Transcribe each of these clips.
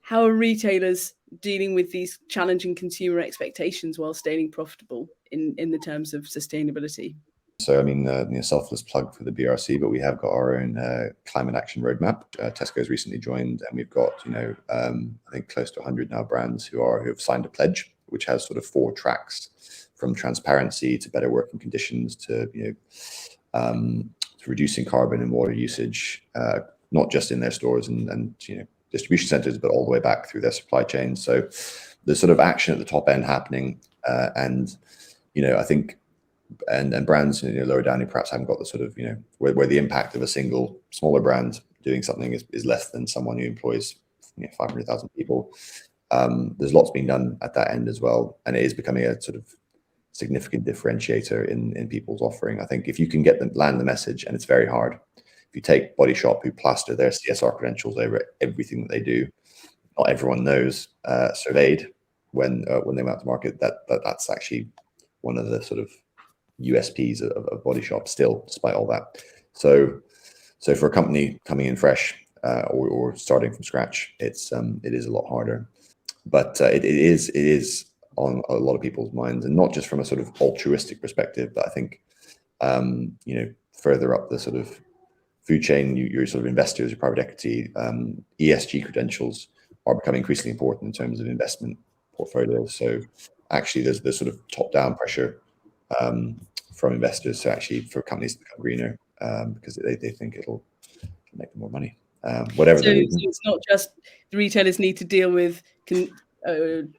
how are retailers dealing with these challenging consumer expectations while staying profitable in the terms of sustainability? So, I mean, selfless plug for the BRC, but we have got our own climate action roadmap. Tesco's recently joined, and we've got, I think close to 100 now brands who have signed a pledge, which has sort of 4 tracks, from transparency to better working conditions to to reducing carbon and water usage, not just in their stores and distribution centers, but all the way back through their supply chain. So there's sort of action at the top end happening, and I think. And brands lower down who perhaps haven't got the sort of where the impact of a single smaller brand doing something is less than someone who employs 500,000 people. There's lots being done at that end as well, and it is becoming a sort of significant differentiator in people's offering. I think if you can get them land the message, and it's very hard. If you take Body Shop, who plaster their CSR credentials over everything that they do, not everyone knows surveyed when they went out to market that's actually one of the sort of USPs of Body Shop still, despite all that. So for a company coming in fresh or starting from scratch, it is a lot harder. But it is on a lot of people's minds, and not just from a sort of altruistic perspective, but I think further up the sort of food chain, your sort of investors, your private equity, ESG credentials are becoming increasingly important in terms of investment portfolios. So actually, there's sort of top-down pressure from investors to actually for companies to become greener because they think it'll make them more money. Whatever the reason. So it's not just the retailers need to deal with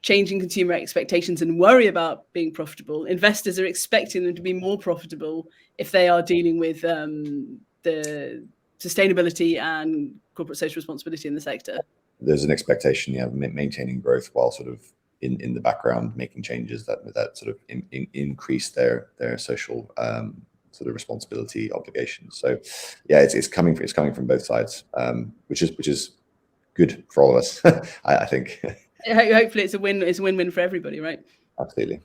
changing consumer expectations and worry about being profitable. Investors are expecting them to be more profitable if they are dealing with the sustainability and corporate social responsibility in the sector. There's an expectation, maintaining growth while sort of in the background making changes that sort of increase their social sort of responsibility obligations. So yeah, it's coming from both sides, which is good for all of us. I think. Hopefully it's a win-win for everybody, right? Absolutely.